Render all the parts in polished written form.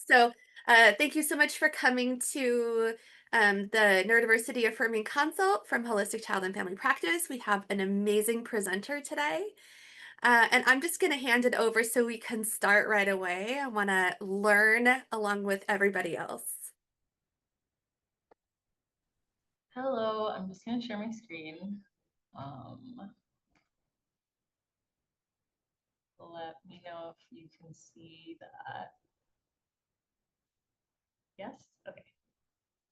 So, thank you so much for coming to the Neurodiversity Affirming Consult from Holistic Child and Family Practice. We have an amazing presenter today. And I'm just going to hand it over so we can start right away. I want to learn along with everybody else. Hello, I'm just going to share my screen. Um, Let me know if you can see that. Yes? Okay,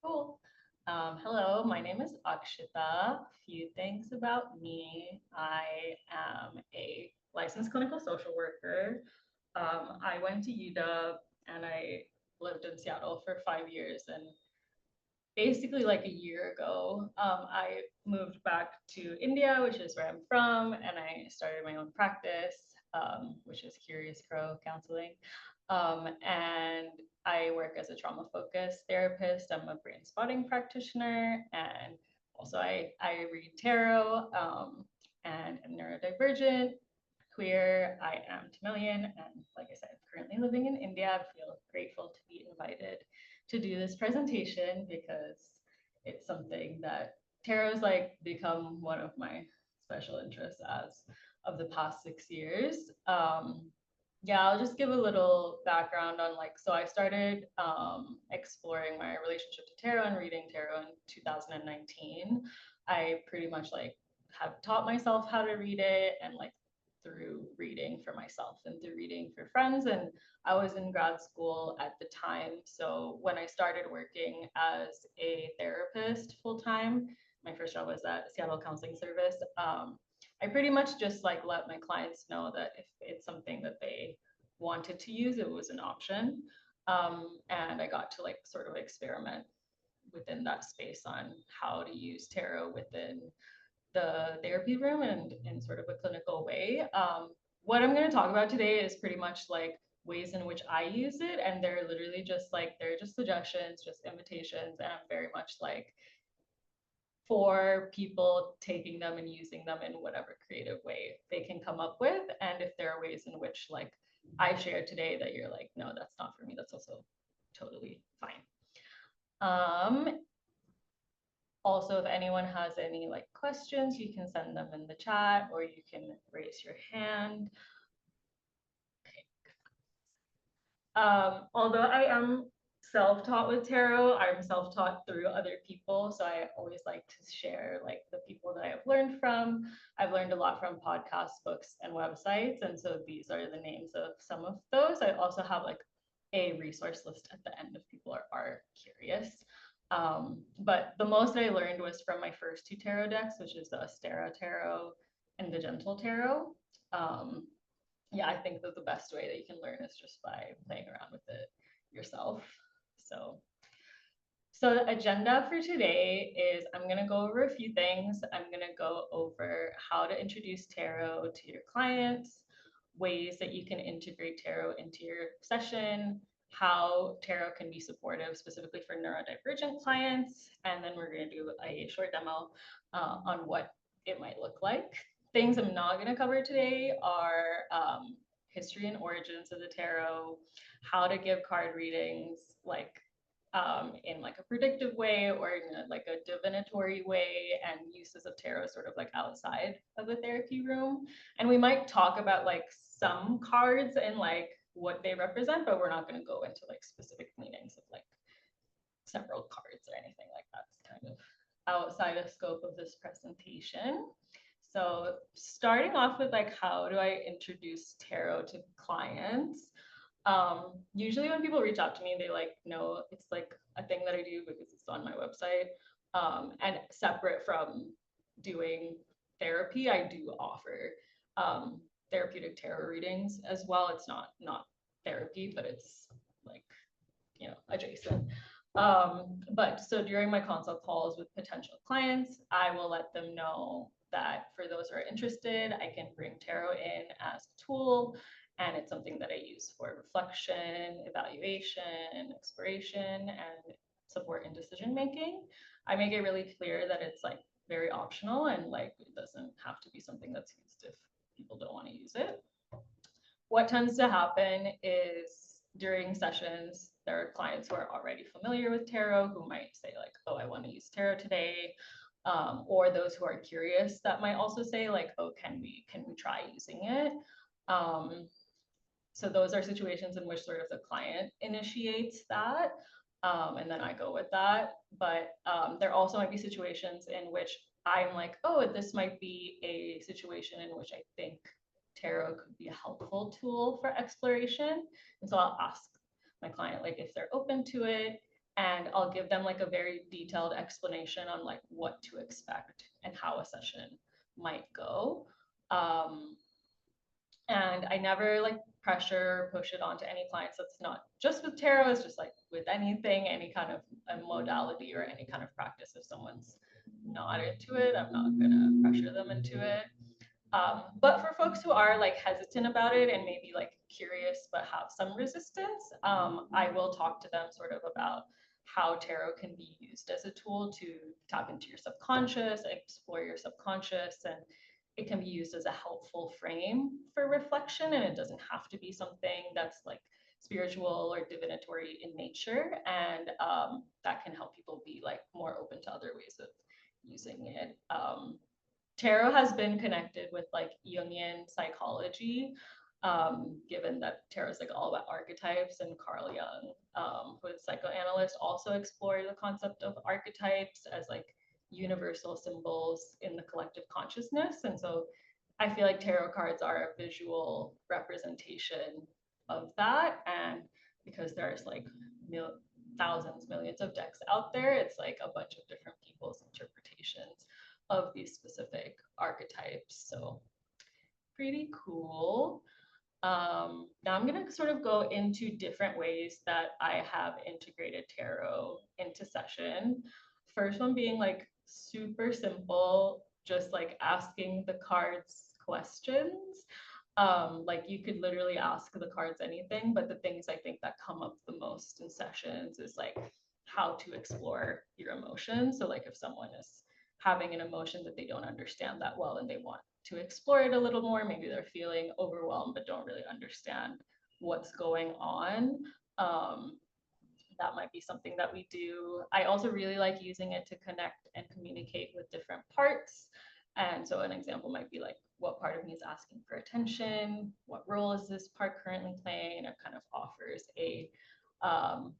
cool. Hello, my name is Akshita. A few things about me. I am a licensed clinical social worker. I went to UW and I lived in Seattle for 5 years, and basically like a year ago, I moved back to India, which is where I'm from, and I started my own practice, which is Curious Crow Counseling. And I work as a trauma focused therapist. I'm a brain spotting practitioner, and also I read tarot, and I'm neurodivergent, queer. I am Tamilian, and like I said, currently living in India. I feel grateful to be invited to do this presentation because it's something that tarot's like become one of my special interests as of the past 6 years. Yeah, I'll just give a little background on like, so I started exploring my relationship to tarot and reading tarot in 2019. I pretty much like have taught myself how to read it, and like through reading for myself and through reading for friends. And I was in grad school at the time. So when I started working as a therapist full time, my first job was at Seattle Counseling Service. I pretty much just like let my clients know that if it's something that they wanted to use, it was an option. And I got to like sort of experiment within that space on how to use tarot within the therapy room and in sort of a clinical way. What I'm going to talk about today is pretty much like ways in which I use it, and they're literally just like they're just suggestions, just invitations, and I'm very much like for people taking them and using them in whatever creative way they can come up with. And if there are ways in which like I shared today that you're like, no, that's not for me, that's also totally fine. Also, if anyone has any like questions, you can send them in the chat or you can raise your hand. Although I am self-taught with tarot, I'm self-taught through other people. So I always like to share like the people that I've learned from. I've learned a lot from podcasts, books, and websites. And so these are the names of some of those. I also have like a resource list at the end if people are curious. But the most I learned was from my first two tarot decks, which is the Astera Tarot and the Gentle Tarot. Um, yeah, I think that the best way that you can learn is just by playing around with it yourself. So, so the agenda for today is I'm going to go over a few things. I'm going to go over how to introduce tarot to your clients, ways that you can integrate tarot into your session, how tarot can be supportive specifically for neurodivergent clients, and then we're going to do a short demo on what it might look like. Things I'm not going to cover today are history and origins of the tarot, how to give card readings, like in like a predictive way or in like a divinatory way, and uses of tarot sort of like outside of the therapy room. And we might talk about like some cards and like what they represent, but we're not going to go into like specific meanings of like several cards or anything like that. It's kind of outside of scope of this presentation. So starting off with like, how do I introduce tarot to clients? Usually when people reach out to me, they like know it's like a thing that I do because it's on my website. And separate from doing therapy, I do offer therapeutic tarot readings as well. It's not therapy, but it's like, you know, adjacent. But so during my consult calls with potential clients, I will let them know that for those who are interested, I can bring tarot in as a tool, and it's something that I use for reflection, evaluation, exploration, and support in decision making. I make it really clear that it's like very optional and like it doesn't have to be something that's used if people don't want to use it. What tends to happen is during sessions, there are clients who are already familiar with tarot who might say like, oh, I want to use tarot today. Or those who are curious that might also say like, oh, can we try using it? Um, so those are situations in which sort of the client initiates that. And then I go with that. But there also might be situations in which I'm like, oh, this might be a situation in which I think tarot could be a helpful tool for exploration. And so I'll ask my client like if they're open to it, and I'll give them like a very detailed explanation on like what to expect and how a session might go. Um, and I never like pressure or push it onto any clients. That's not just with tarot, it's just like with anything, any kind of a modality or any kind of practice. If someone's not into it, I'm not gonna pressure them into it. But for folks who are like hesitant about it and maybe like curious but have some resistance, I will talk to them sort of about how tarot can be used as a tool to tap into your subconscious, explore your subconscious, and it can be used as a helpful frame for reflection. And it doesn't have to be something that's like spiritual or divinatory in nature. And that can help people be like more open to other ways of using it. Tarot has been connected with like Jungian psychology, given that tarot is like all about archetypes, and Carl Jung, who is a psychoanalyst, also explored the concept of archetypes as like universal symbols in the collective consciousness. And so I feel like tarot cards are a visual representation of that. And because there's like thousands, millions of decks out there, it's like a bunch of different people's interpretations of these specific archetypes. So pretty cool. Now I'm going to sort of go into different ways that I have integrated tarot into session. First one being like super simple, just like asking the cards questions. Like you could literally ask the cards anything, but the things I think that come up the most in sessions is like how to explore your emotions. So like if someone is having an emotion that they don't understand that well and they want to explore it a little more, maybe they're feeling overwhelmed but don't really understand what's going on. Um, that might be something that we do. I also really like using it to connect and communicate with different parts. And so an example might be like, what part of me is asking for attention? What role is this part currently playing? It kind of offers a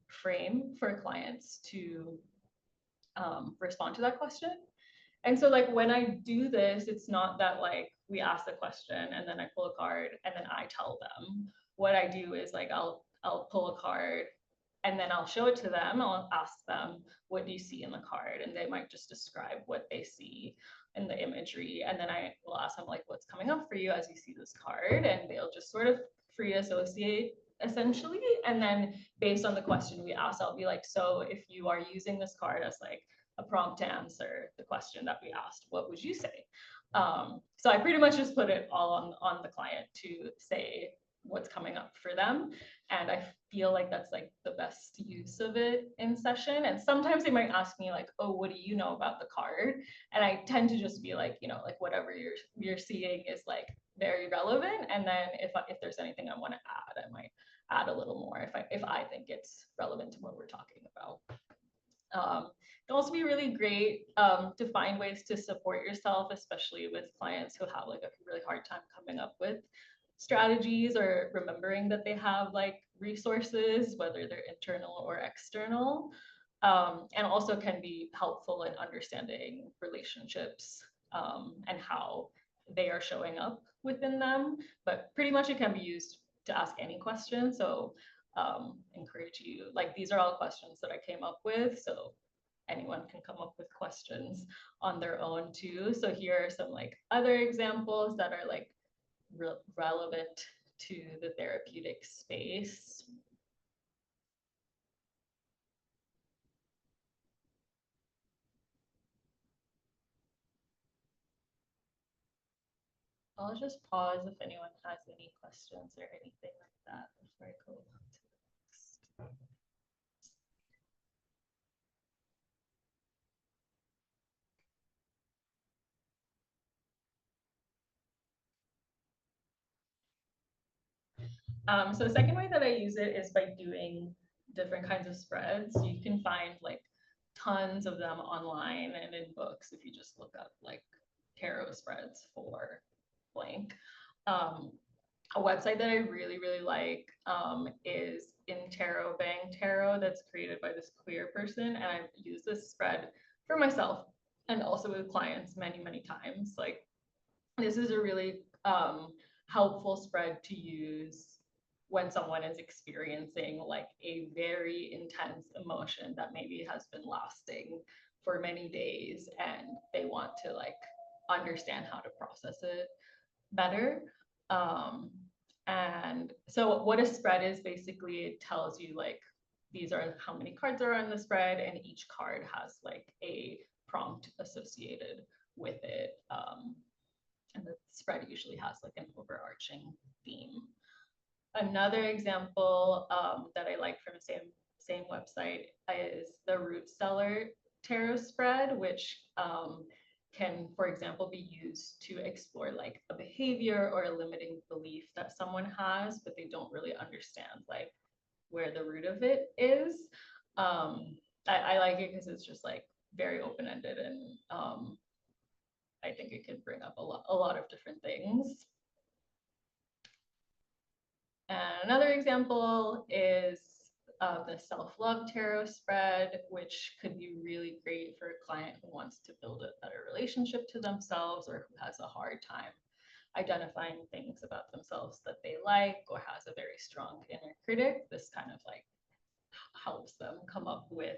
frame for clients to respond to that question. And so like when I do this, it's not that like we ask the question and then I pull a card and then I tell them. What I do is like I'll pull a card and then I'll show it to them. I'll ask them, what do you see in the card? And they might just describe what they see in the imagery. And then I will ask them like, what's coming up for you as you see this card? And they'll just sort of free associate essentially. And then based on the question we ask, I'll be like, so if you are using this card as like a prompt to answer the question that we asked, what would you say? So I pretty much just put it all on the client to say what's coming up for them. And I feel like that's like the best use of it in session. And sometimes they might ask me like, oh, what do you know about the card? And I tend to just be like, like whatever you're seeing is like very relevant. And then if there's anything I want to add, I might add a little more if I think it's relevant to what we're talking about. It can also be really great to find ways to support yourself, especially with clients who have like a really hard time coming up with strategies or remembering that they have like resources, whether they're internal or external. And also can be helpful in understanding relationships and how they are showing up within them. But pretty much it can be used to ask any question. So encourage you, like these are all questions that I came up with. So anyone can come up with questions on their own too. So here are some like other examples that are like relevant to the therapeutic space. I'll just pause if anyone has any questions or anything like that before I go on to the next. So the second way that I use it is by doing different kinds of spreads. You can find like tons of them online and in books if you just look up like tarot spreads for blank. Um, a website that I really, really like is in Tarot Bang Tarot, that's created by this queer person. And I've used this spread for myself and also with clients many, many times. Like, this is a really helpful spread to use when someone is experiencing like a very intense emotion that maybe has been lasting for many days and they want to like understand how to process it better. Um, and so what a spread is, basically it tells you like these are how many cards are on the spread, and each card has like a prompt associated with it. And the spread usually has like an overarching theme. Another example that I like from the same website is the Root Cellar Tarot spread, which can, for example, be used to explore like a behavior or a limiting belief that someone has, but they don't really understand like where the root of it is. I like it because it's just like very open-ended, and I think it could bring up a lot of different things. And another example is the self-love tarot spread, which could be really great for a client who wants to build a better relationship to themselves, or who has a hard time identifying things about themselves that they like, or has a very strong inner critic. This kind of like helps them come up with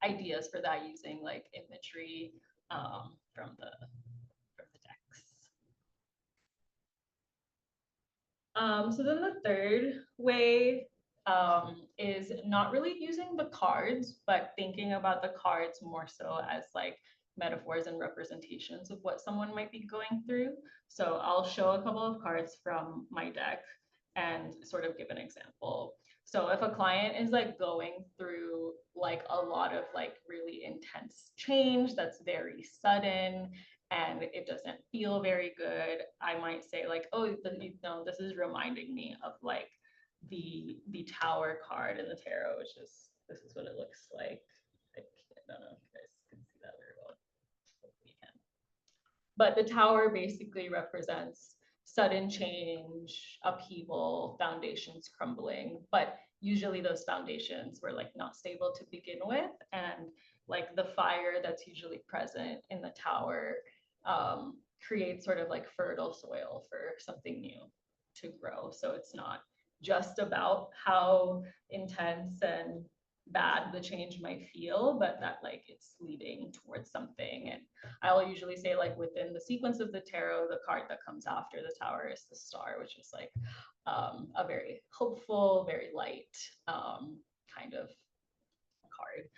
ideas for that using like imagery from the decks. So then the third way is not really using the cards, but thinking about the cards more so as like metaphors and representations of what someone might be going through. So I'll show a couple of cards from my deck and sort of give an example. So if a client is like going through like a lot of like really intense change that's very sudden and it doesn't feel very good, I might say like, oh, you know, this is reminding me of like the Tower card in the tarot, which is, this is what it looks like. I don't know if you guys can see that very well. Hopefully you can. But the Tower basically represents sudden change, upheaval, foundations crumbling, but usually those foundations were like not stable to begin with, and like the fire that's usually present in the Tower creates sort of like fertile soil for something new to grow. So it's not just about how intense and bad the change might feel, but that like it's leading towards something. And I'll usually say like within the sequence of the tarot, the card that comes after the Tower is the Star, which is like a very hopeful, very light kind of card.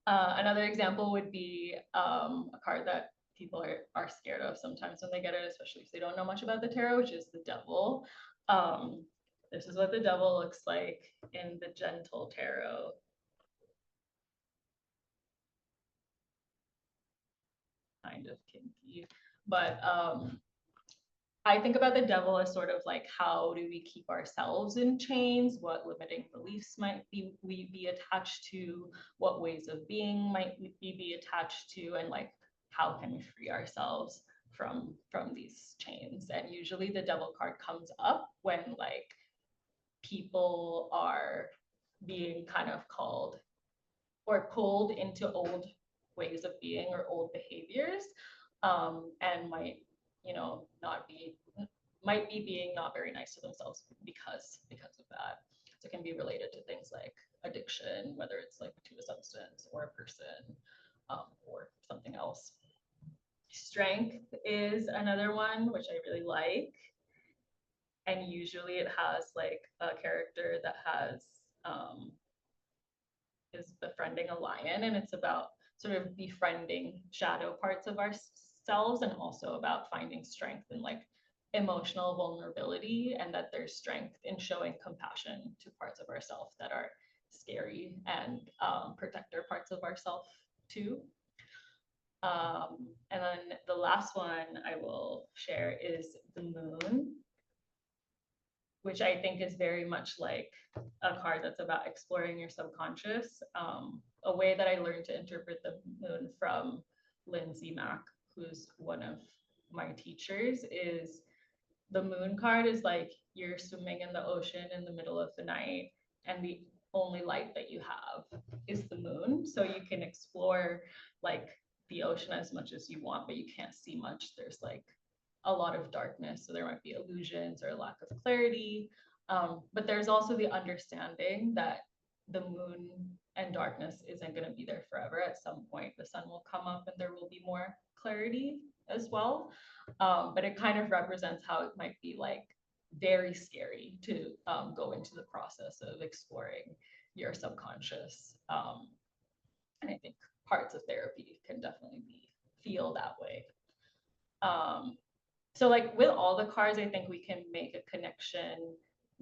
Another example would be a card that people are scared of sometimes when they get it, especially if they don't know much about the tarot, which is the Devil. This is what the Devil looks like in the Gentle Tarot. Kind of kinky, but I think about the Devil as sort of like, how do we keep ourselves in chains? What limiting beliefs might we be attached to? What ways of being might we be attached to? And like, how can we free ourselves from these chains? And usually the Devil card comes up when like people are being kind of called or pulled into old ways of being or old behaviors, and might, you know, not be might be being not very nice to themselves because of that. So it can be related to things like addiction, whether it's like to a substance or a person, or something else. Strength is another one which I really like, and usually it has like a character that has is befriending a lion, and it's about sort of befriending shadow parts of ourselves, and also about finding strength in like emotional vulnerability, and that there's strength in showing compassion to parts of ourselves that are scary, and protector parts of ourselves too. And then the last one I will share is the Moon, which I think is very much like a card that's about exploring your subconscious. A way that I learned to interpret the moon from Lindsay Mack, who's one of my teachers, is the moon card is like you're swimming in the ocean in the middle of the night, and the only light that you have is the moon. So you can explore like the ocean as much as you want, but you can't see much. There's like a lot of darkness. So there might be illusions or a lack of clarity. But there's also the understanding that the moon and darkness isn't going to be there forever. At some point, the sun will come up and there will be more clarity as well. But it kind of represents how it might be like very scary to go into the process of exploring your subconscious. And I think parts of therapy can definitely feel that way. Um, so like with all the cards, I think we can make a connection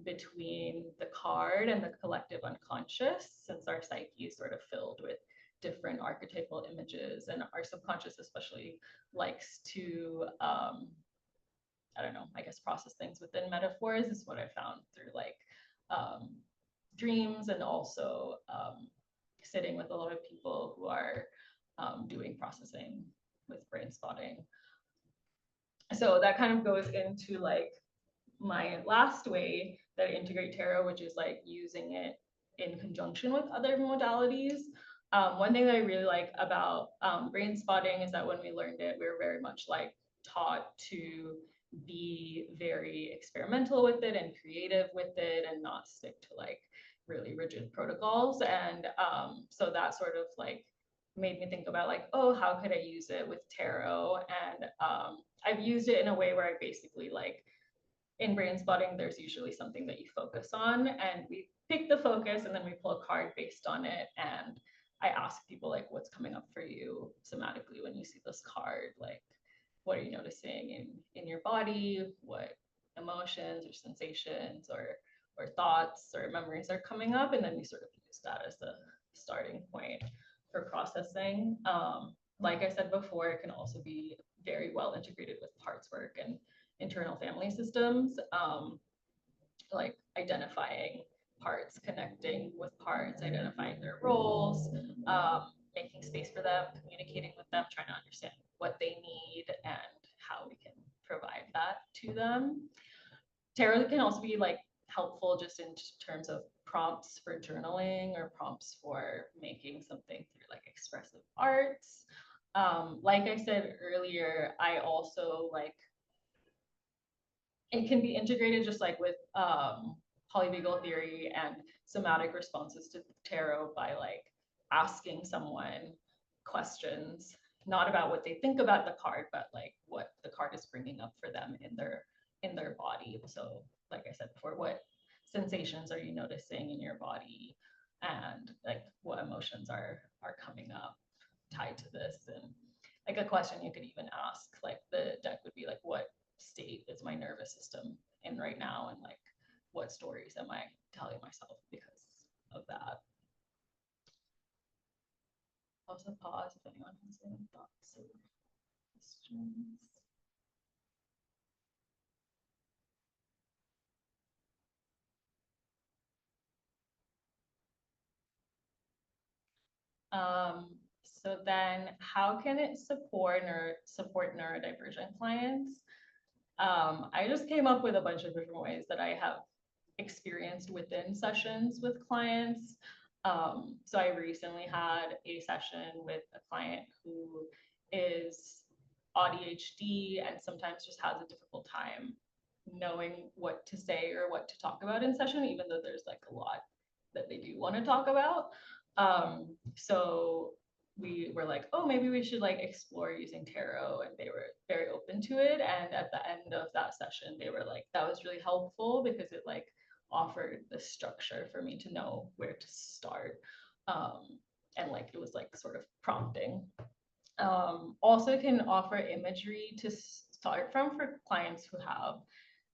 between the card and the collective unconscious, since our psyche is sort of filled with different archetypal images, and our subconscious especially likes to I don't know, I guess process things within metaphors is what I found through like um, dreams, and also sitting with a lot of people who are doing processing with brain spotting. So that kind of goes into like my last way that I integrate tarot, which is like using it in conjunction with other modalities. One thing that I really like about brain spotting is that when we learned it, we were very much like taught to be very experimental with it and creative with it and not stick to like really rigid protocols. And so that sort of like made me think about like, oh, how could I use it with tarot? And I've used it in a way where I basically like in brain spotting, there's usually something that you focus on, and we pick the focus and then we pull a card based on it. And I ask people like, what's coming up for you somatically when you see this card? Like, what are you noticing in your body? What emotions or sensations or thoughts or memories are coming up? And then we sort of use that as the starting point for processing. Like I said before, it can also be very well integrated with parts work and internal family systems, like identifying parts, connecting with parts, identifying their roles, making space for them, communicating with them, trying to understand what they need and how we can provide that to them. Tarot can also be like helpful just in terms of prompts for journaling or prompts for making something through like expressive arts. Like I said earlier, I also like it can be integrated just like with polyvagal theory and somatic responses to tarot by like asking someone questions, not about what they think about the card, but like what the card is bringing up for them in their body. So like I said before, what sensations are you noticing in your body, and like what emotions are coming up tied to this. And like a question you could even ask like the deck would be like, what state is my nervous system in right now, and like what stories am I telling myself because of that. Also pause if anyone has any thoughts or questions. So then how can it support neurodivergent clients? I just came up with a bunch of different ways that I have experienced within sessions with clients. So I recently had a session with a client who is ADHD and sometimes just has a difficult time knowing what to say or what to talk about in session, even though there's like a lot that they do want to talk about. So we were like, oh, maybe we should like explore using tarot, and they were very open to it. And at the end of that session, they were like, that was really helpful because it like offered the structure for me to know where to start. And like it was like sort of prompting. Also can offer imagery to start from for clients who have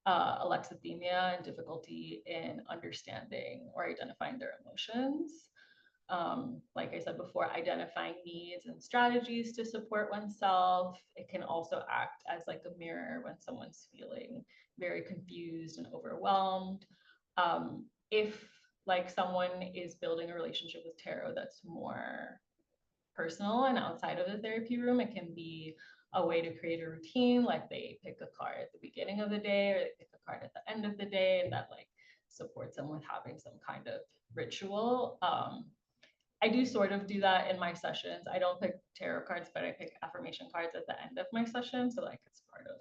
alexithymia and difficulty in understanding or identifying their emotions. like I said before, identifying needs and strategies to support oneself. It can also act as like a mirror when someone's feeling very confused and overwhelmed. If like someone is building a relationship with tarot that's more personal and outside of the therapy room, it can be a way to create a routine, like they pick a card at the beginning of the day or they pick a card at the end of the day, and that like supports them with having some kind of ritual. I do sort of do that in my sessions. I don't pick tarot cards, but I pick affirmation cards at the end of my session. So like it's part of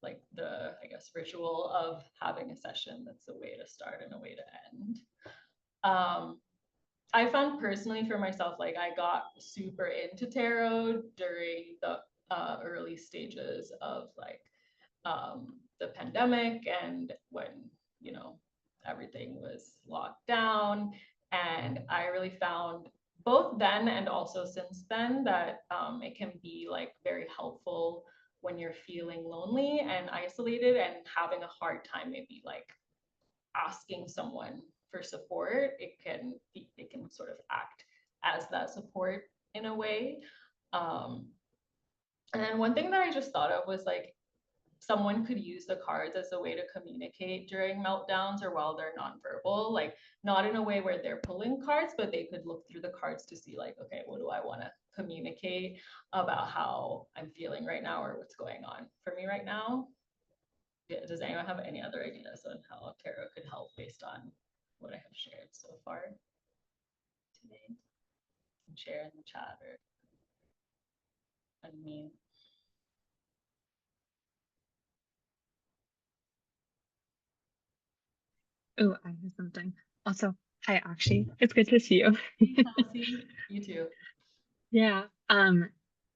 like the, I guess, ritual of having a session. That's a way to start and a way to end. Um, I found personally for myself, like I got super into tarot during the early stages of like the pandemic and when, you know, everything was locked down. And I really found both then and also since then that it can be like very helpful when you're feeling lonely and isolated and having a hard time maybe like asking someone for support. It can sort of act as that support in a way. um, and then one thing that I just thought of was like someone could use the cards as a way to communicate during meltdowns or while they're nonverbal, like not in a way where they're pulling cards, but they could look through the cards to see like, okay, what do I want to communicate about how I'm feeling right now or what's going on for me right now. Yeah, does anyone have any other ideas on how tarot could help based on what I have shared so far today? And share in the chat or unmute. Oh, I have something. Also, hi, Akshi. It's good to see you. Kelsey, you too. Yeah.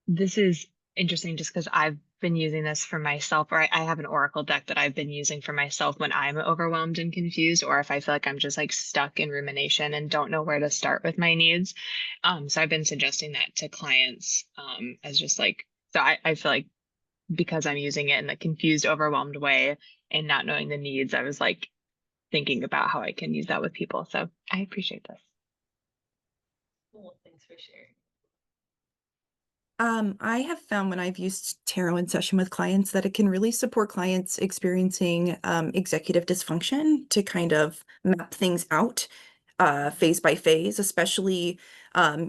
This is interesting just because I've been using this for myself, or I have an oracle deck that I've been using for myself when I'm overwhelmed and confused, or if I feel like I'm just like stuck in rumination and don't know where to start with my needs. So I've been suggesting that to clients, as just like, so I feel like because I'm using it in a confused, overwhelmed way and not knowing the needs, I was like thinking about how I can use that with people. So I appreciate this. Cool, thanks for sharing. I have found when I've used tarot in session with clients that it can really support clients experiencing executive dysfunction to kind of map things out phase by phase, especially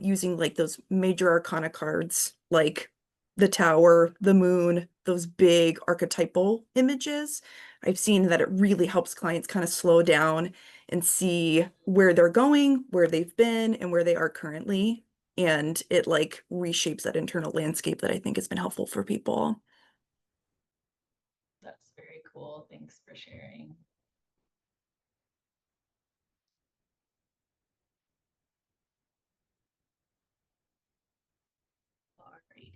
using like those major arcana cards like the Tower, the Moon, those big archetypal images. I've seen that it really helps clients kind of slow down and see where they're going, where they've been, and where they are currently, and it like reshapes that internal landscape that I think has been helpful for people. That's very cool. Thanks for sharing. Alrighty.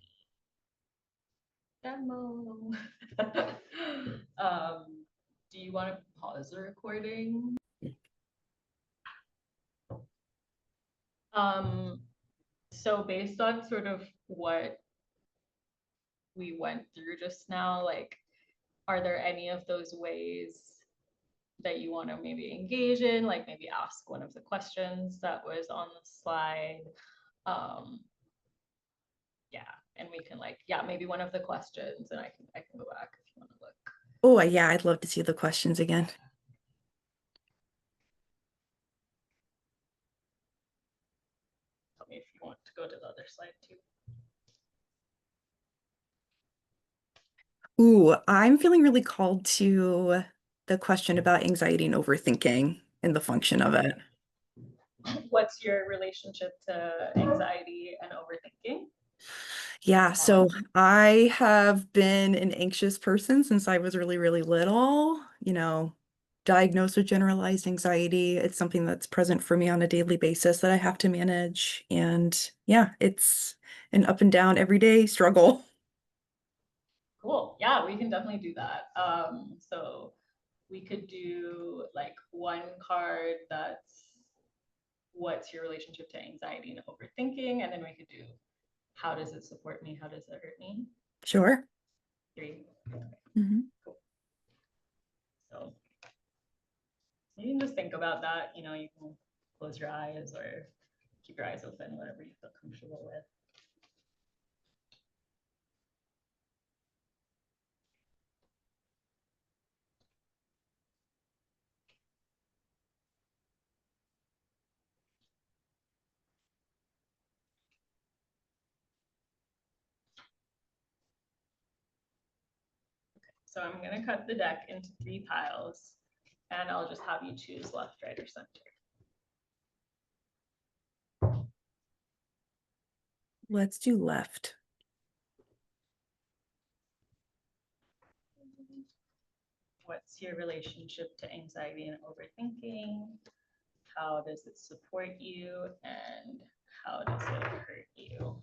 Demo. Do you want to pause the recording? So based on sort of what we went through just now, like, are there any of those ways that you want to maybe engage in, like maybe ask one of the questions that was on the slide? Yeah, and we can like, yeah, maybe one of the questions, and I can go back if you want to look. Oh, yeah, I'd love to see the questions again. Tell me if you want to go to the other slide too. Ooh, I'm feeling really called to the question about anxiety and overthinking and the function of it. What's your relationship to anxiety and overthinking? Yeah, so I have been an anxious person since I was really, really little, diagnosed with generalized anxiety. It's something that's present for me on a daily basis that I have to manage. And yeah, it's an up and down everyday struggle. Cool. Yeah, we can definitely do that. So we could do like one card that's what's your relationship to anxiety and overthinking, and then we could do how does it support me? How does it hurt me? Sure. 3. Mhm. Cool. So you can just think about that. You know, you can close your eyes or keep your eyes open, whatever you feel comfortable with. So I'm going to cut the deck into 3 piles, and I'll just have you choose left, right, or center. Let's do left. What's your relationship to anxiety and overthinking? How does it support you? And how does it hurt you?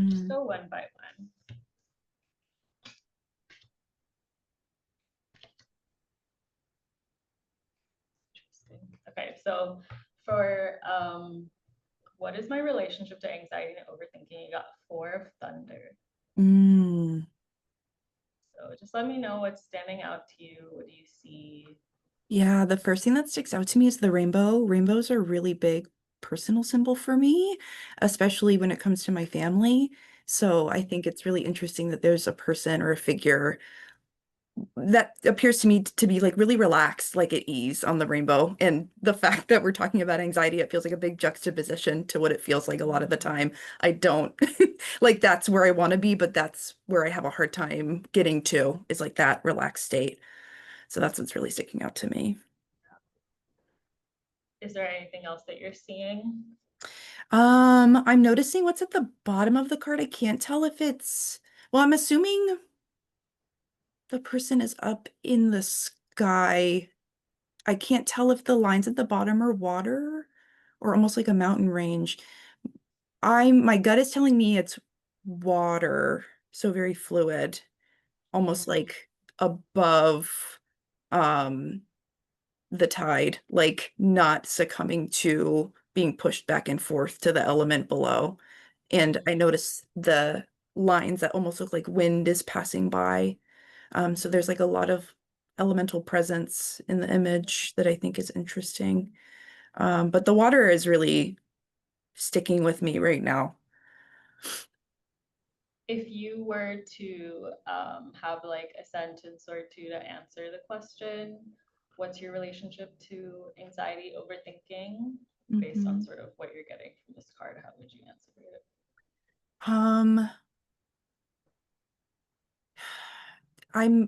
Just go one by one. Interesting. Okay, so for what is my relationship to anxiety and overthinking? You got 4 of thunder. Mm. So just let me know what's standing out to you. What do you see? Yeah, the first thing that sticks out to me is the rainbow. Rainbows are a really big personal symbol for me, especially when it comes to my family. So I think it's really interesting that there's a person or a figure that appears to me to be like really relaxed, like at ease on the rainbow. And the fact that we're talking about anxiety, it feels like a big juxtaposition to what it feels like a lot of the time. I don't like that's where I want to be, but that's where I have a hard time getting to is like that relaxed state. So that's what's really sticking out to me. Is there anything else that you're seeing? I'm noticing what's at the bottom of the card. I can't tell if it's, well, I'm assuming the person is up in the sky. I can't tell if the lines at the bottom are water or almost like a mountain range. My gut is telling me it's water, so very fluid, almost like above um the tide, like not succumbing to being pushed back and forth to the element below. And I notice the lines that almost look like wind is passing by. So there's like a lot of elemental presence in the image that I think is interesting. But the water is really sticking with me right now. If you were to have like a sentence or two to answer the question, what's your relationship to anxiety, overthinking, based on Mhm. sort of what you're getting from this card, how would you answer it? Um,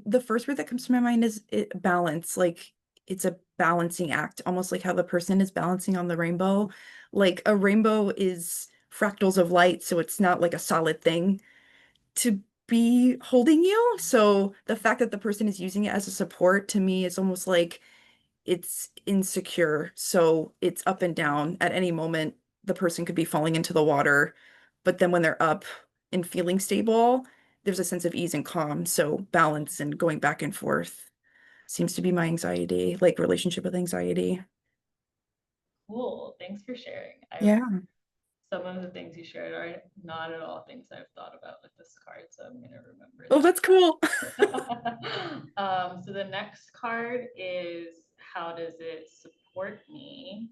the first word that comes to my mind is balance. Like it's a balancing act, almost like how the person is balancing on the rainbow. Like a rainbow is fractals of light, so it's not like a solid thing to be holding you. So the fact that the person is using it as a support to me is almost like it's insecure. So it's up and down. At any moment, the person could be falling into the water. But then when they're up and feeling stable, there's a sense of ease and calm. So balance and going back and forth seems to be my anxiety, like relationship with anxiety. Cool, thanks for sharing. Yeah. Some of the things you shared are not at all things I've thought about with this card, so I'm gonna remember Oh, that's cool. So the next card is how does it support me?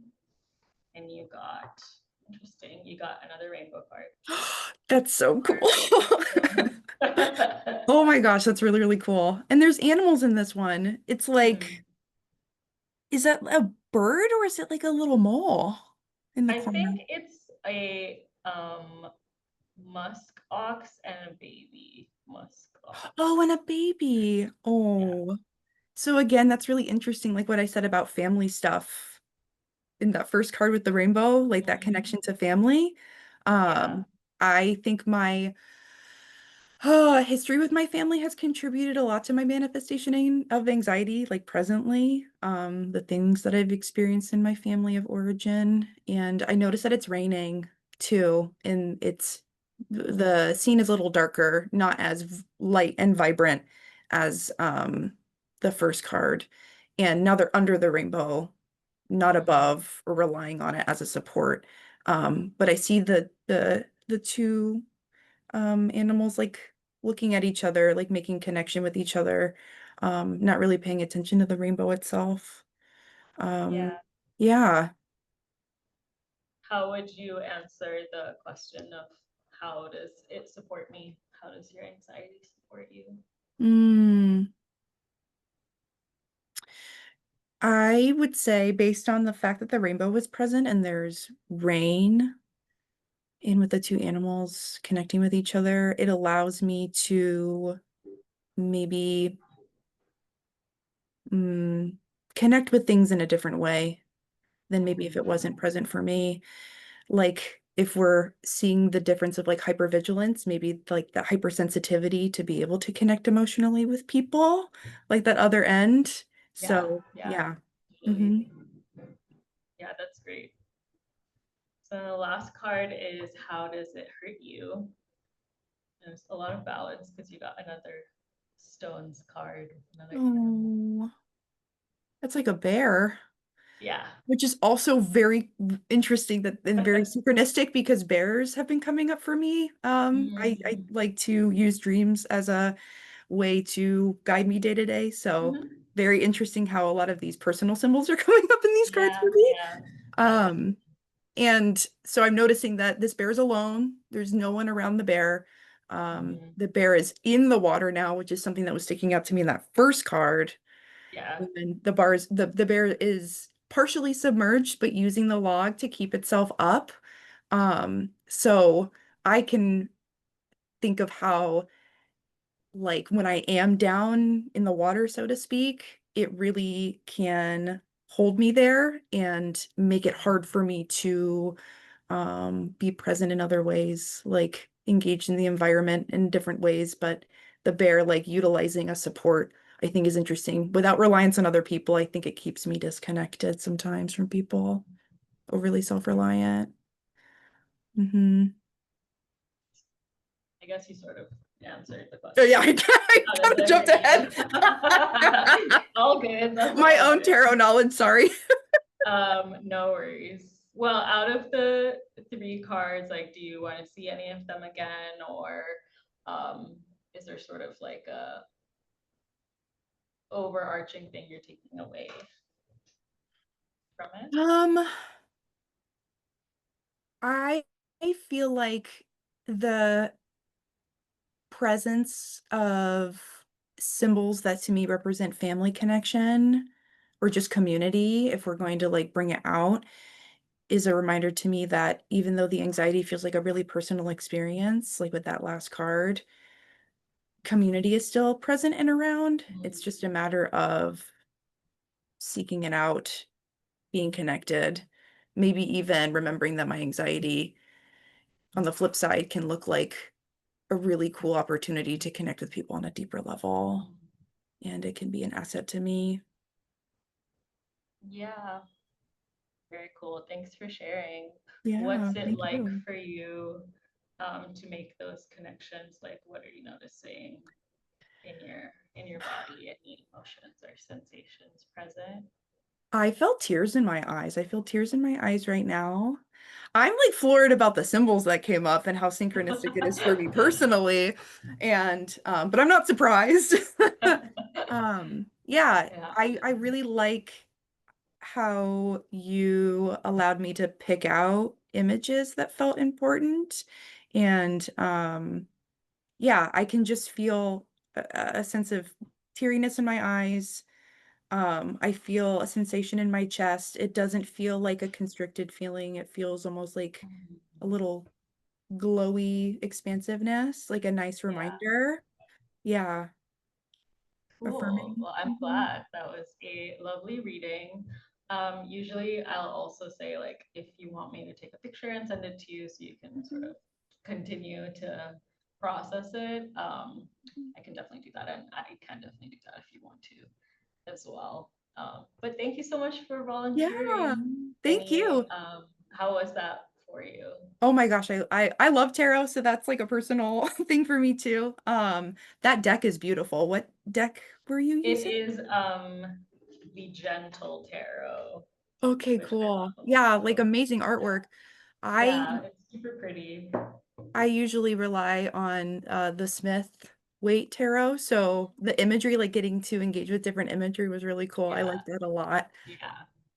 And you got, interesting, you got another rainbow card. That's so cool. Oh my gosh, that's really, really cool. And there's animals in this one. It's like, is that a bird or is it like a little mole in the I think corner? it's a musk ox and a baby musk ox. Oh, and a baby. Yeah. Oh. So again, that's really interesting. Like what I said about family stuff in that first card with the rainbow, like that connection to family. Yeah. Um, I think my history with my family has contributed a lot to my manifestation of anxiety, like presently, the things that I've experienced in my family of origin. And I noticed that it's raining too, and the scene is a little darker, not as light and vibrant as the first card. And now they're under the rainbow, not above or relying on it as a support. But I see the two animals like looking at each other, like making connection with each other, not really paying attention to the rainbow itself. Yeah. Yeah. how would you answer the question of how does it support me? How does your anxiety support you? Mm, I would say, based on the fact that the rainbow was present and there's rain in with the two animals connecting with each other, it allows me to maybe connect with things in a different way than maybe if it wasn't present for me. Like if we're seeing the difference of like hypervigilance, maybe like the hypersensitivity to be able to connect emotionally with people, like that other end. Yeah, So yeah, yeah. totally. Hmm. Yeah, that's great. So the last card is how does it hurt you? There's a lot of balance because you got another stones card with another animal. Oh, that's like a bear, Yeah. which is also very interesting that and very synchronistic because bears have been coming up for me. I Mhm. like to use dreams as a way to guide me day to day. So Mhm. very interesting how a lot of these personal symbols are coming up in these cards Yeah, for me. yeah, yeah. Um, and so I'm noticing that this bear is alone. There's no one around the bear. Mhm. The bear is in the water now, which is something that was sticking out to me in that first card. Yeah. And the bear is partially submerged, but using the log to keep itself up. So I can think of how like when I am down in the water, so to speak, it really can hold me there and make it hard for me to be present in other ways, like engaged in the environment in different ways. But the bear, like utilizing a support, I think is interesting. Without reliance on other people, I think it keeps me disconnected sometimes from people, overly self-reliant. Hmm. I guess you sort of answered the Oh, yeah, question. I How does kind of it jumped hurt ahead. you? All good. That's My all own good. tarot knowledge, sorry. No worries. Well, out of the three cards, like, do you want to see any of them again, or um, is there sort of like a overarching thing you're taking away from it? Um, I I feel like the presence of symbols that to me represent family connection or just community, if we're going to like bring it out, is a reminder to me that even though the anxiety feels like a really personal experience, like with that last card, community is still present and around. It's just a matter of seeking it out, being connected, maybe even remembering that my anxiety on the flip side can look like a really cool opportunity to connect with people on a deeper level. And it can be an asset to me. Yeah, very cool. Thanks for sharing. Yeah, What's it thank like you. for you to make those connections? Like, what are you noticing in your body? Any emotions or sensations present? I felt tears in my eyes. I feel tears in my eyes right now. I'm like floored about the symbols that came up and how synchronistic it is for me personally. And but I'm not surprised. Yeah, Yeah. I really like how you allowed me to pick out images that felt important. And yeah, I can just feel a sense of teariness in my eyes. I feel a sensation in my chest. It doesn't feel like a constricted feeling. It feels almost like a little glowy expansiveness, like a nice Yeah. reminder. Yeah, Cool. affirming. Well, I'm Mhm. glad. That was a lovely reading. Usually I'll also say like if you want me to take a picture and send it to you so you can sort Mhm. of continue to process it. I can definitely do that and I can definitely do that if you want to as well. But thank you so much for Yeah, volunteering. thank you. How was that for you? Oh my gosh, I love tarot, so that's like a personal thing for me too. That deck is beautiful. What deck were you It using? is the Gentle Tarot, Okay, which I cool. love. Yeah, like So amazing yeah. artwork. I Yeah, it's super pretty. I usually rely on the Smith Waite tarot, so the imagery, like getting to engage with different imagery was really cool. I Yeah, like that a lot. yeah.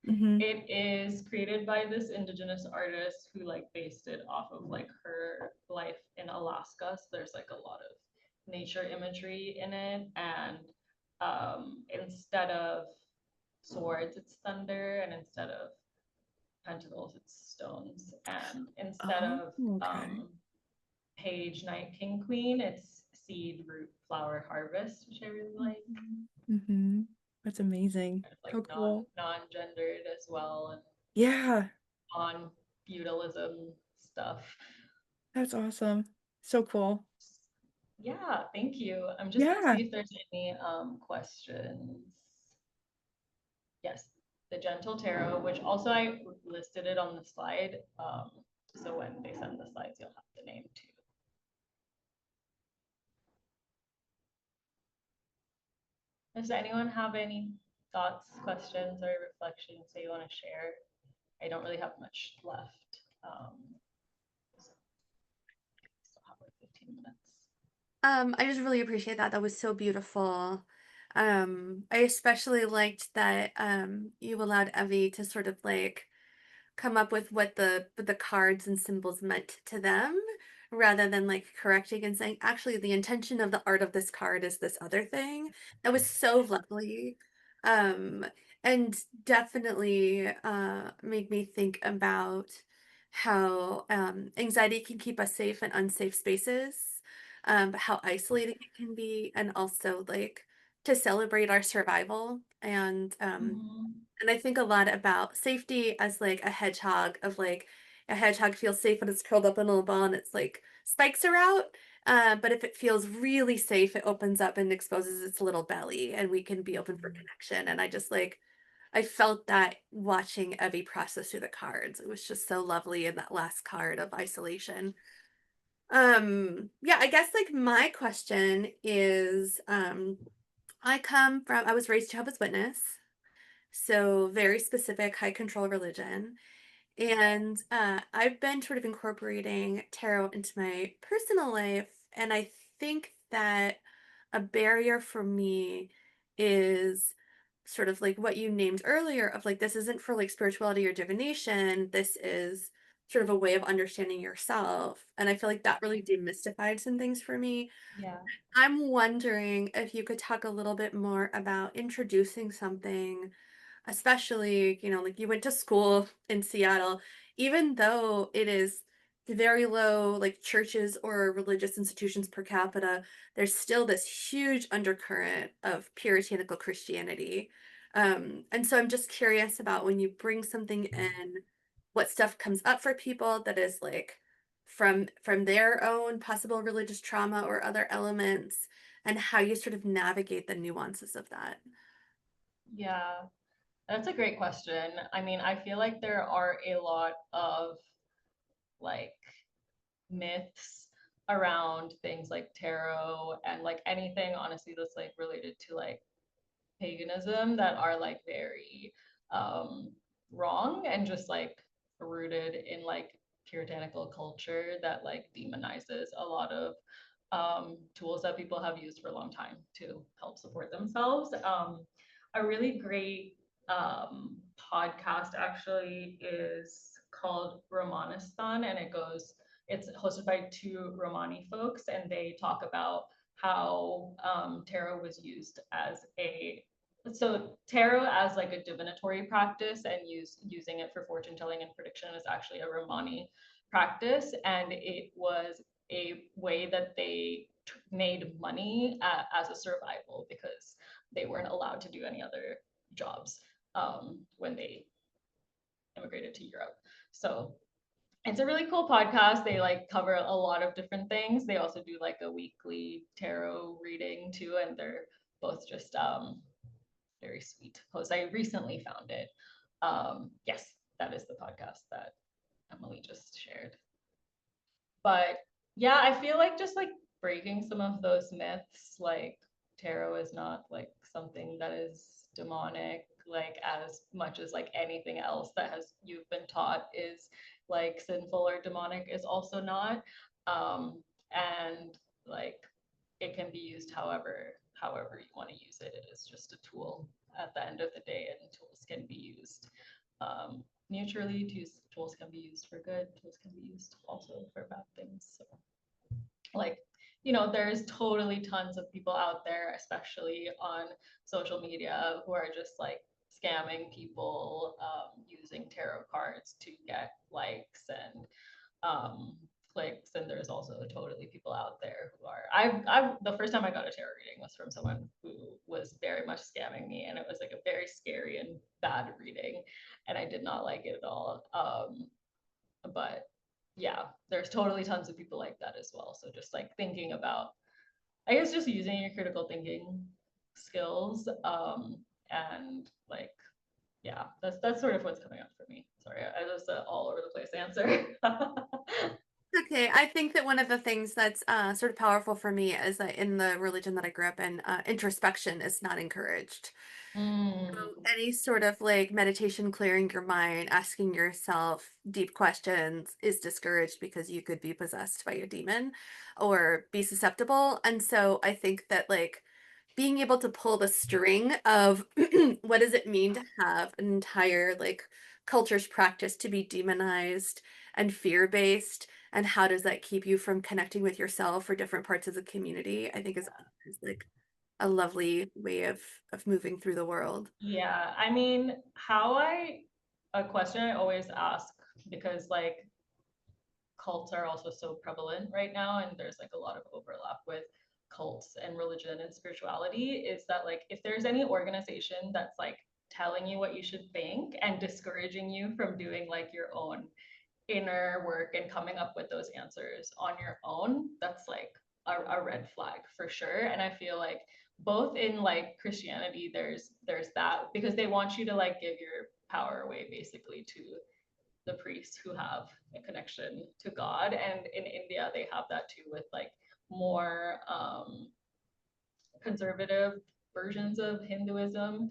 Mm-hmm. It is created by this indigenous artist who like based it off of like her life in Alaska. So there's like a lot of nature imagery in it, and instead of swords, it's thunder, and instead of pentacles, it's stones, and instead Oh, of okay. page, knight, king, queen, it's seed, root, flower, harvest, which I really like. Mm-hmm. That's amazing. Kind of like How cool. non-gendered as well, and Yeah, non-feudalism stuff. that's awesome. So cool. Yeah, thank you. I'm just gonna Yeah. see if there's any questions. Yes, the Gentle Tarot, which also I listed it on the slide. So when they send the slides, you'll have the name too. Does anyone have any thoughts, questions, or reflections that you want to share? I don't really have much left. Still have like 15 minutes. I just really appreciate that. That was so beautiful. I especially liked that you allowed Evie to sort of like come up with what the cards and symbols meant to them rather than like correcting and saying actually the intention of the art of this card is this other thing. That was so lovely. Um and definitely made me think about how anxiety can keep us safe in unsafe spaces, but how isolating it can be, and also like to celebrate our survival and I think a lot about safety as like a hedgehog of like a hedgehog feels safe when it's curled up in a little ball and it's like spikes are out. But if it feels really safe, it opens up and exposes its little belly and we can be open for connection. And I just like I felt that watching Evie process through the cards. It was just so lovely in that last card of isolation. Yeah, I guess like my question is I was raised Jehovah's Witness. So very specific, high control religion. And I've been sort of incorporating tarot into my personal life. And I think that a barrier for me is sort of like what you named earlier of like, this isn't for like spirituality or divination. This is sort of a way of understanding yourself. And I feel like that really demystified some things for me. Yeah. I'm wondering if you could talk a little bit more about introducing something, especially, you know, like you went to school in Seattle, even though it is very low, like churches or religious institutions per capita, there's still this huge undercurrent of puritanical Christianity. And so I'm just curious about when you bring something in, what stuff comes up for people that is like from their own possible religious trauma or other elements, and how you sort of navigate the nuances of that. Yeah, that's a great question. I mean, I feel like there are a lot of like myths around things like tarot and like anything honestly that's like related to like paganism that are like very um wrong and just like rooted in like puritanical culture that like demonizes a lot of tools that people have used for a long time to help support themselves. A really great podcast actually is called Romanistan, and it's hosted by two Romani folks, and they talk about how tarot was used as tarot as like a divinatory practice and using it for fortune telling and prediction is actually a Romani practice, and it was a way that they made money as a survival because they weren't allowed to do any other jobs when they immigrated to Europe. So it's a really cool podcast. They like cover a lot of different things. They also do like a weekly tarot reading too, and they're both just very sweet hosts. I recently found it. Yes, that is the podcast that Emily just shared. But yeah, I feel like just like breaking some of those myths, like tarot is not like something that is demonic, like as much as like anything else that has you've been taught is like sinful or demonic is also not. And like it can be used however you want to use it. It is just a tool at the end of the day, and tools can be used neutrally. Tools can be used for good, tools can be used also for bad things. So like, there's totally tons of people out there, especially on social media, who are just like scamming people using tarot cards to get likes and clicks. And there's also totally people out there who are, I've the first time I got a tarot reading was from someone who was very much scamming me, and it was like a very scary and bad reading, and I did not like it at all. But yeah, there's totally tons of people like that as well. So just like thinking about, I guess, just using your critical thinking skills, and like, yeah, that's sort of what's coming up for me. Sorry, I was all over the place answer. Okay, I think that one of the things that's sort of powerful for me is that in the religion that I grew up in, introspection is not encouraged. So Mm, any sort of like meditation, clearing your mind, asking yourself deep questions is discouraged because you could be possessed by a demon or be susceptible. And so I think that like being able to pull the string of what does it mean to have an entire like culture's practice to be demonized and fear-based, and how does that keep you from connecting with yourself or different parts of the community, I think is like a lovely way of moving through the world. yeah, I mean, a question I always ask, because like cults are also so prevalent right now, and there's like a lot of overlap with cults and religion and spirituality, is that like if there's any organization that's like telling you what you should think and discouraging you from doing like your own inner work and coming up with those answers on your own, that's like a red flag for sure. And I feel like both in like Christianity, there's that, because they want you to like give your power away basically to the priests who have a connection to God. And in India, they have that too, with like more conservative versions of Hinduism,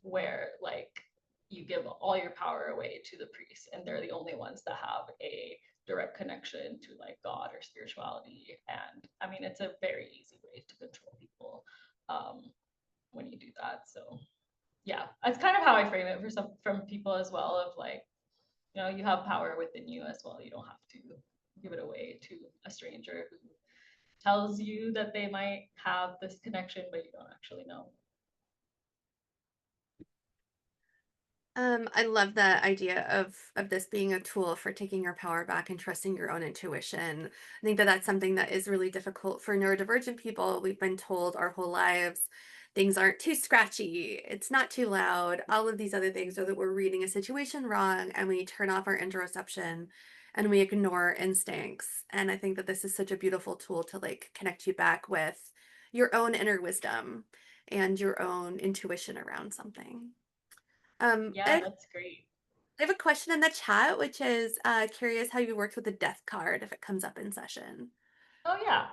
where like you give all your power away to the priests, and they're the only ones that have a direct connection to like God or spirituality. And I mean, it's a very easy way to control people when you do that. So yeah, that's kind of how I frame it for some from people as well, of like, you have power within you as well. You don't have to give it away to a stranger who tells you that they might have this connection, but you don't actually know. I love the idea of this being a tool for taking your power back and trusting your own intuition. I think that that's something that is really difficult for neurodivergent people. We've been told our whole lives things aren't too scratchy, it's not too loud, all of these other things, or that we're reading a situation wrong, and we turn off our interoception and we ignore instincts. And I think that this is such a beautiful tool to like connect you back with your own inner wisdom and your own intuition around something. Um, I Yeah, have, that's great. I have a question in the chat, which is curious how you worked with the death card if it comes up in session. Oh yeah,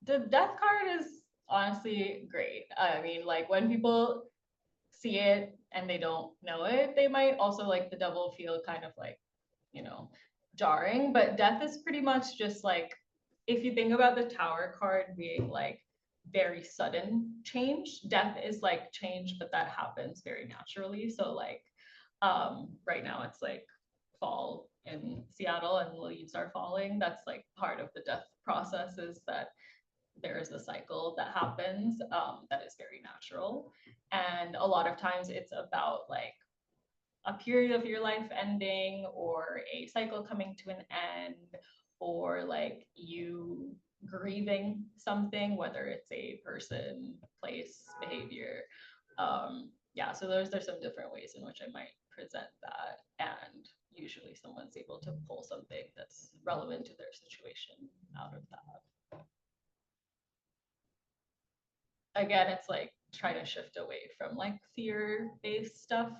the death card is honestly great. I mean, like when people see it and they don't know it, they might also like the devil feel kind of like, you know, jarring. But death is pretty much just like, if you think about the tower card being like very sudden change, death is like change, but that happens very naturally. So like right now it's like fall in Seattle and the leaves are falling. That's like part of the death process, is that there is a cycle that happens that is very natural. And a lot of times it's about like a period of your life ending, or a cycle coming to an end, or like you grieving something, whether it's a person, place, behavior. Yeah, so there's some different ways in which I might present that, and usually someone's able to pull something that's relevant to their situation out of that. Again, it's like trying to shift away from like fear-based stuff.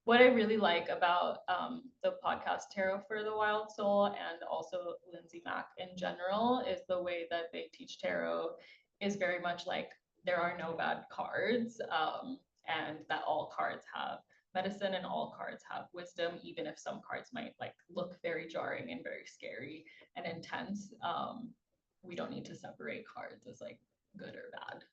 What I really like about the podcast Tarot for the Wild Soul, and also Lindsay Mack in general, is the way that they teach tarot is very much like there are no bad cards, and that all cards have medicine and all cards have wisdom, even if some cards might like look very jarring and very scary and intense. We don't need to separate cards as like good or bad.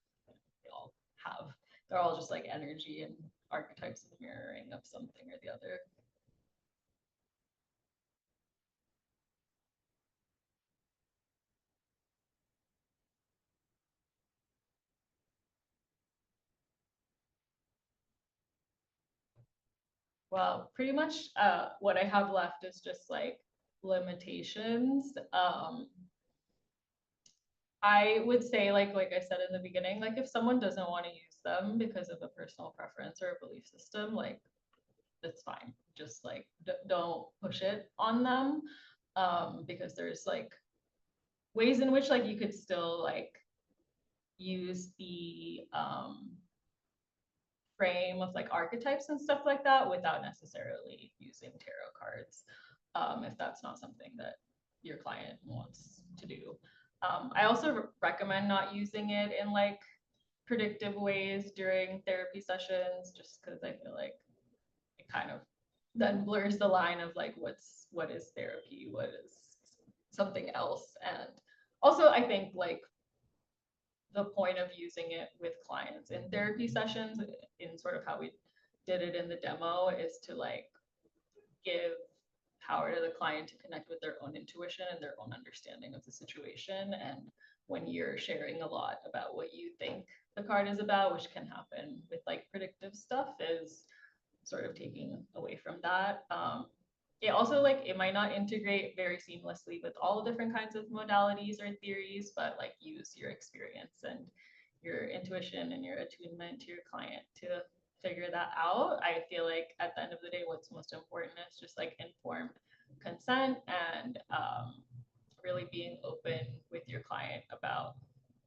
They all have they're all just like energy and archetypes of mirroring of something or the other. Well, pretty much what I have left is just like limitations. I would say like I said in the beginning, like if someone doesn't want to use them because of a personal preference or a belief system, like it's fine. Just like don't push it on them, because there's like ways in which like you could still like use the frame of like archetypes and stuff like that without necessarily using tarot cards, if that's not something that your client wants to do. I also recommend not using it in like predictive ways during therapy sessions, just because I feel like it kind of then blurs the line of like what is therapy, what is something else. And also I think like the point of using it with clients in therapy sessions, in sort of how we did it in the demo, is to like give power to the client to connect with their own intuition and their own understanding of the situation. And when you're sharing a lot about what you think the card is about, which can happen with like predictive stuff, is sort of taking away from that. It also like it might not integrate very seamlessly with all different kinds of modalities or theories, but like use your experience and your intuition and your attunement to your client to figure that out. I feel like at the end of the day, what's most important is just like informed consent and really being open with your client about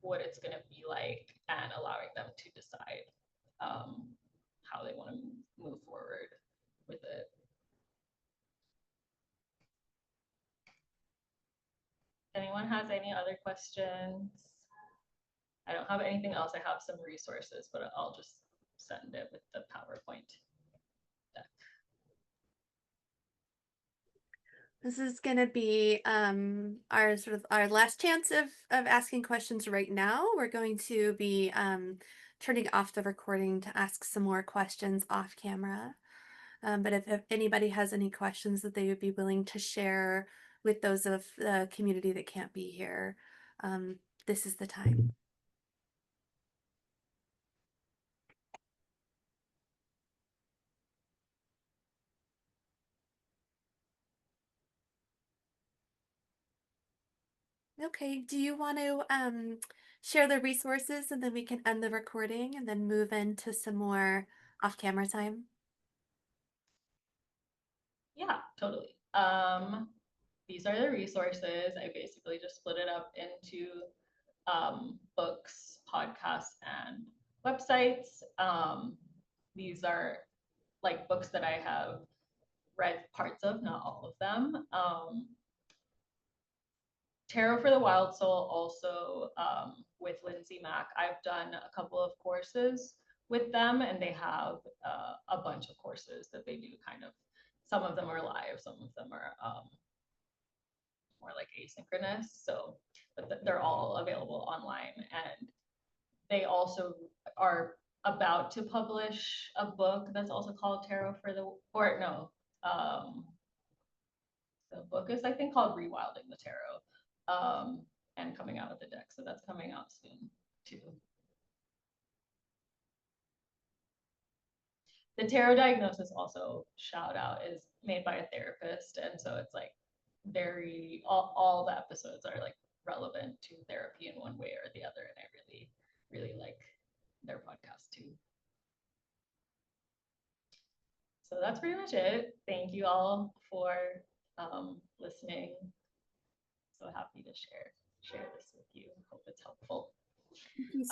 what it's going to be like and allowing them to decide how they want to move forward with it. Anyone has any other questions? I don't have anything else. I have some resources, but I'll just send it with the PowerPoint deck. This is going to be our sort of our last chance of asking questions right now. We're going to be turning off the recording to ask some more questions off camera. But if anybody has any questions that they would be willing to share with those of the community that can't be here, this is the time. Okay, do you want to share the resources and then we can end the recording and then move into some more off-camera time? Yeah, totally. These are the resources. I basically just split it up into books, podcasts, and websites. These are like books that I have read parts of, not all of them. Tarot for the Wild Soul, also with Lindsay Mack. I've done a couple of courses with them, and they have a bunch of courses that they do kind of. Some of them are live, some of them are more like asynchronous. So, but they're all available online. And they also are about to publish a book that's also called Tarot for the, or no, the book is I think called Rewilding the Tarot, and coming out of the deck. So that's coming out soon too. The tarot diagnosis, also shout out, is made by a therapist, and so it's like very all the episodes are like relevant to therapy in one way or the other, and I really like their podcast too. So that's pretty much it. Thank you all for listening. So happy to share this with you. Hope it's helpful. Thank you so